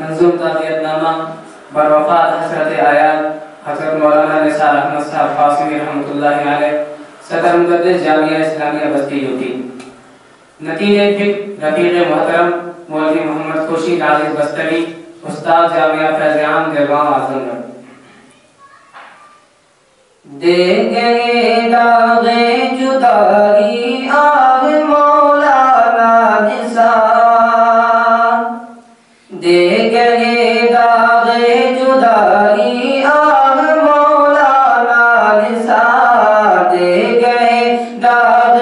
منظوم تربیت نامہ بروفات حضرت آیات حضرت مولانا نثار احمد صاحب قاسمی رحمۃ اللہ علیہ، صدر مقدس جامعہ اسلامیہ بستی یوپی۔ نتیجہ فکر رفیق محترم مولوی محمد خورشید عاجز بستری، استاد جامعہ فیض عام دیوبند اعظم گڑھ۔ دے گئے داغ جدائی آہ مولانا نثار، دے گئے داغ جدائی آہ مولانا نثار، دے گئے داغ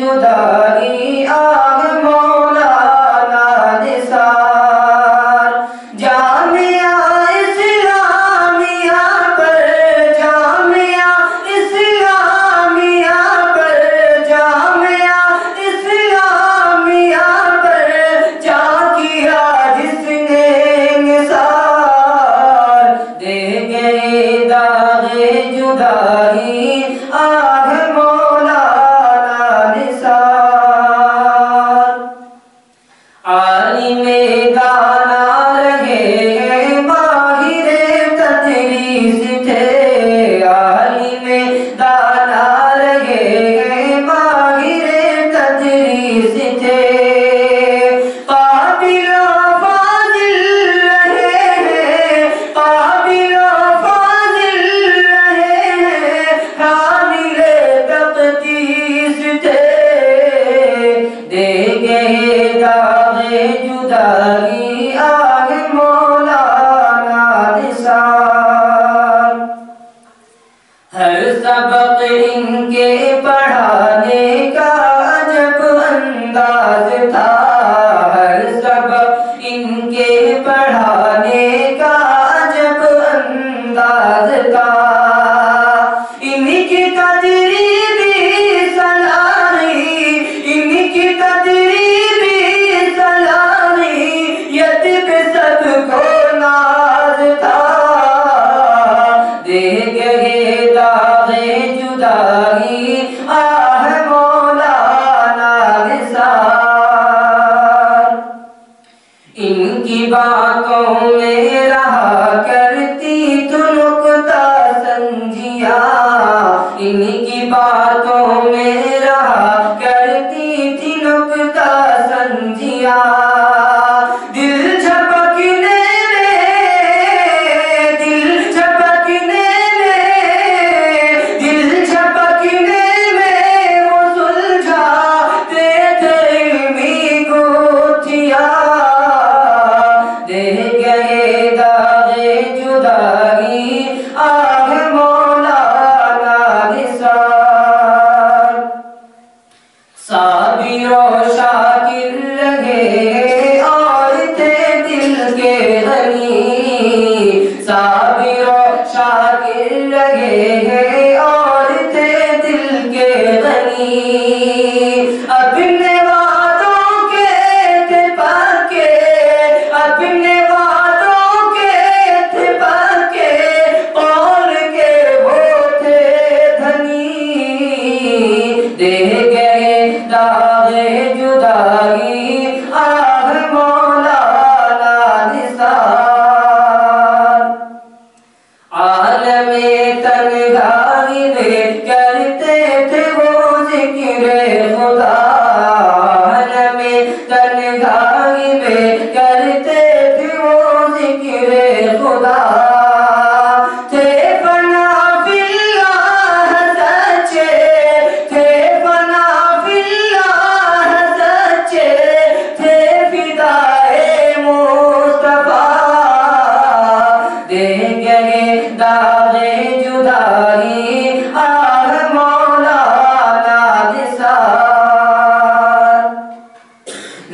جدائی آہ مولانا نثار۔ جامعہ اسلامیہ پر، جامعہ اسلامیہ پر، جامعہ اسلامیہ پر جا کیا جس نے نثار، دے گئے داغ جدائی آہ مولانا نثار۔ عالم دانا رہے ماہر تدریس تھے، عالم دانا رہے ماہر تدریس تھے، قابل و فاضل رہے، قابل و فاضل رہے، حامل تقدیس تھے، دے گئے داغ جدائی آہ مولانا نثار۔ ہر سبق ان کے پڑھانے کا عجب انداز تھا، ہر سبق ان کے پڑھانے کا عجب انداز تھا، ان کی تدریبی سلاحی، ان کی تدریبی صلاحیت پہ سب کو ناز تھا، دے گئے داغ جدائی آہ مولانا نثار۔ ان کی باتوں میں رہا کرتی تو نکتہ سنجھیا، ان کی باتوں میں رہا کرتی تھی نکتہ سنجھیا، دل جھپکنے میں، دل جھپکنے میں، دل جھپکنے میں وہ سلجھاتے تھے علمی گوتھیاں، دے گئے داغ جدائی آہ مولانا نثار۔ صابر و شاکر رہے اور تھے دل کے غنی، صابر و شاکر رہے اور تھے دل کے غنی، اپنے وعدوں کے تھے پکے، اپنے وعدوں کے تھے پکے، قول کے وہ تھے دھنی، دے گئے داغ جدائی آہ مولانا نثار۔ عالم تنہائی میں کرتے تھے وہ ذکر خدا، عالم تنہائی میں کرتے تھے وہ ذکر خدا، تھے فنا فی اللہ سچے، تھے فنا فی اللہ سچے، تھے فدائے مصطفیٰ، دے گئے داغ جدائی آہ مولانا نثار۔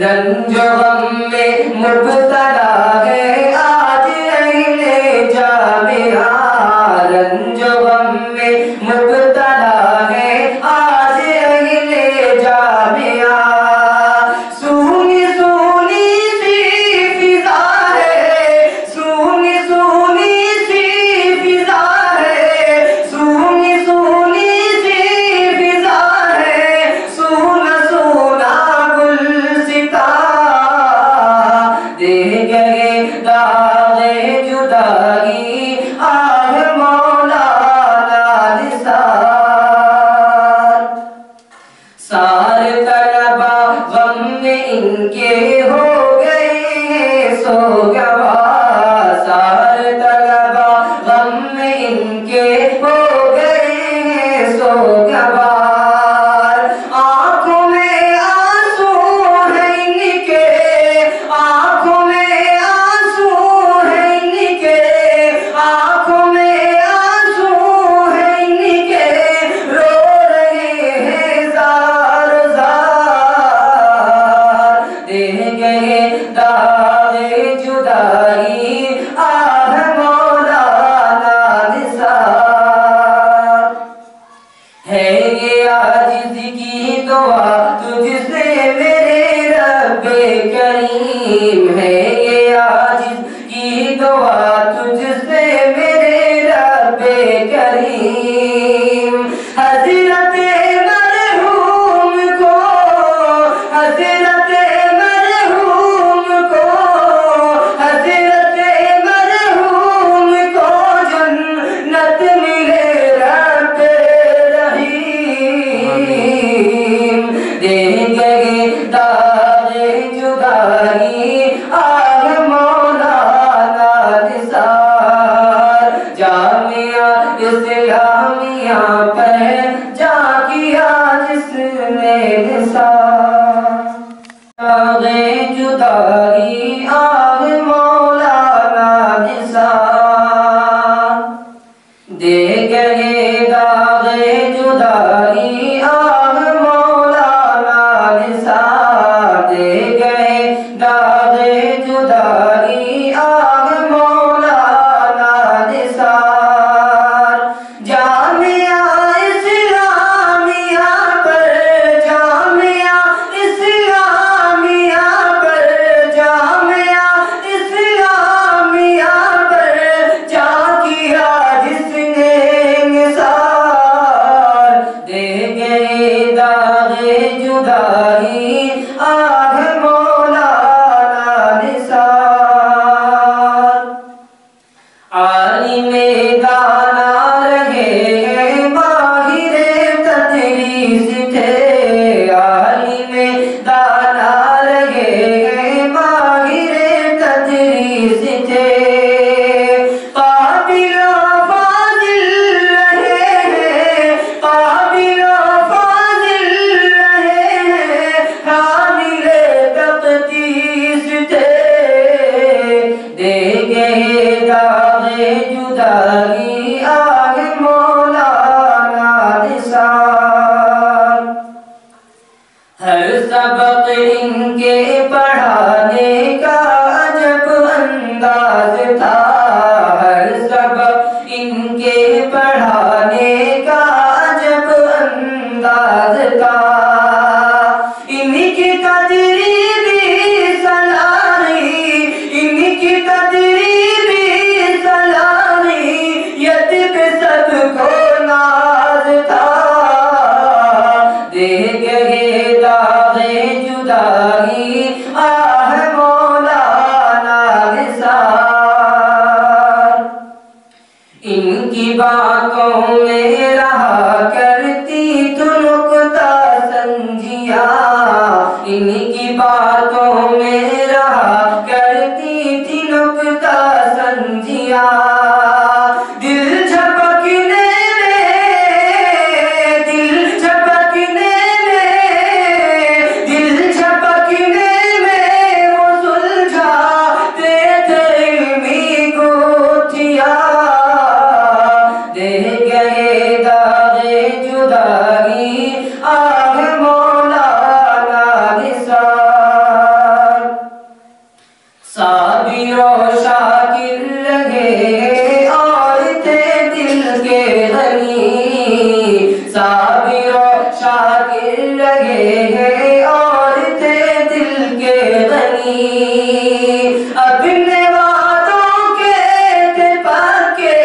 رنج و غم میں مبتلا ہے آج اہل جامعہ، رنج و غم میں مبتلا ہے آج اہل جامعہ، سونی سونی سی فضا ہے، سونی سونی سی فضا ہے، سونی سونی سی فضا ہے، سونا سونا گلستاں، دے گئے دعا تجھ سے میرے رب کریم ہے، یہ عاجز کی دعا تجھ سے میرے رب کریم۔ حضرت مرحوم کو، حضرت مرحوم کو، حضرت مرحوم کو جنت ملے رب رحیم۔ دے گئے داغ جدائی آہ مولانا نثار، جامعہ اسلامیہ پر جا کیا جس نے نثار۔ داغ جدائی آہ مولانا نثار، دے گئے داغ جدائی آہ مولانا نثار، دے گئے داغ جدائی آہ مولانا نثار۔ جامعہ اسلامیہ پر، جامعہ اسلامیہ پر، جامعہ اسلامیہ پر جا کیا جس نے نثار، دے گئے داغ جدائی آہ مولانا نثار۔ عالم دانا رہے ماہر تدریس تھے، عالم دانا رہے ماہر تدریس تھے، قابل و فاضل رہے ہیں، قابل و فاضل رہے ہیں، حامل تقدیس تھے، دے گئے داغ جدائی آہ مولانا نثار۔ ہر سبق ان کے پڑھانے کا عجب انداز تھا، ہر سبق ان کے پڑھانے کا عجب انداز تھا، ان کی تدریبی صلاحیت، ان کی تدریبی صلاحیت پہ سب کو ناز تھا، دے گئے داغ جدائی آہ مولانا نثار۔ ان کی باتوں میں رہا کرتی تو نکتہ سنجیاں، ان کی باتوں میں رہا کرتی تھی نکتہ سنجیاں، دل جھپکنے میں، دل جھپکنے میں، دل جھپکنے میں وہ سلجھاتے تھے علمی گوتھیاں، دے گئے داغ جدائی آہ مولانا نثار۔ صابر و شاکر رہے اور تھے دل کے غنی، صابر و شاکر رہے اور تھے دل کے غنی، اپنے وعدوں کے تھے پکے،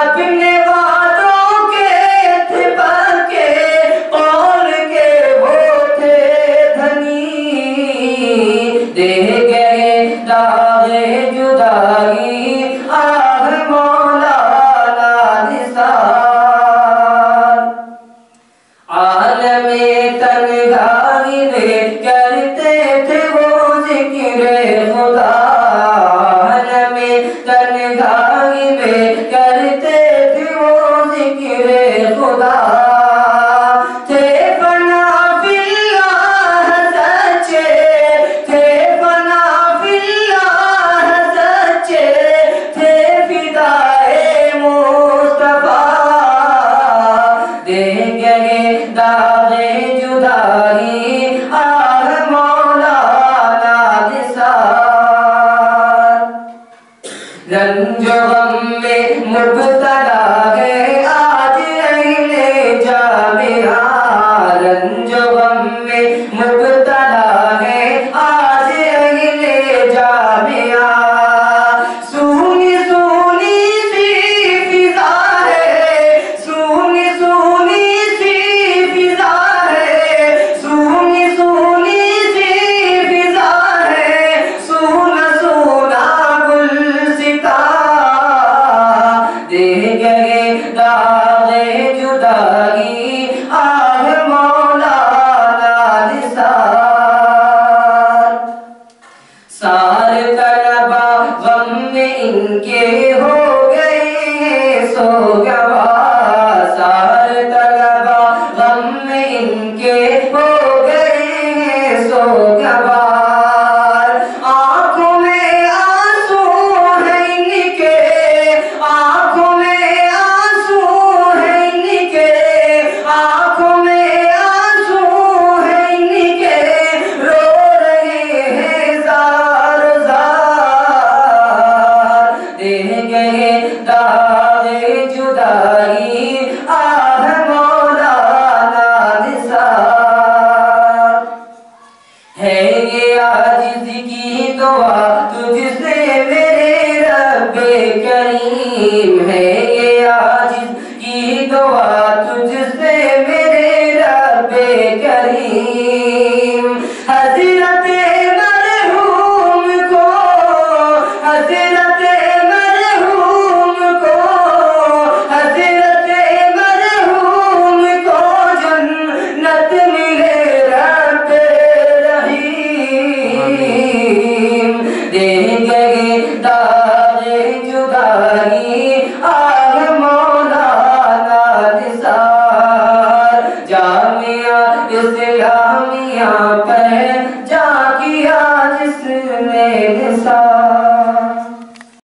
اپنے وعدوں کے تھے پکے، جدائی آہ مولانا نثار سارے طلبا غم میں ان کے ہو گئے سو گوار سارے طلبا غم میں ان کے ہو گئے سو گوار آنکھوں میں آنسو ہیں ان کے آنکھوں میں آنسو ہیں ان کے آنکھوں میں آنسو ہیں ان کے رو رہے ہیں زار زار دے گئے داغ جدائی آہ مولانا نثار ہے یہ عاجز کی دعا تجھ سے میرے رب کریم ہے یہ عاجز کی دعا تجھ سے میرے رب کریم حضرت مرحوم کو حضرت مرحوم کو حضرت مرحوم کو جنت ملے رب رحیم دے گئے داغ جدائی آہ مولانا نثار جامعہ اسلامیہ پہلے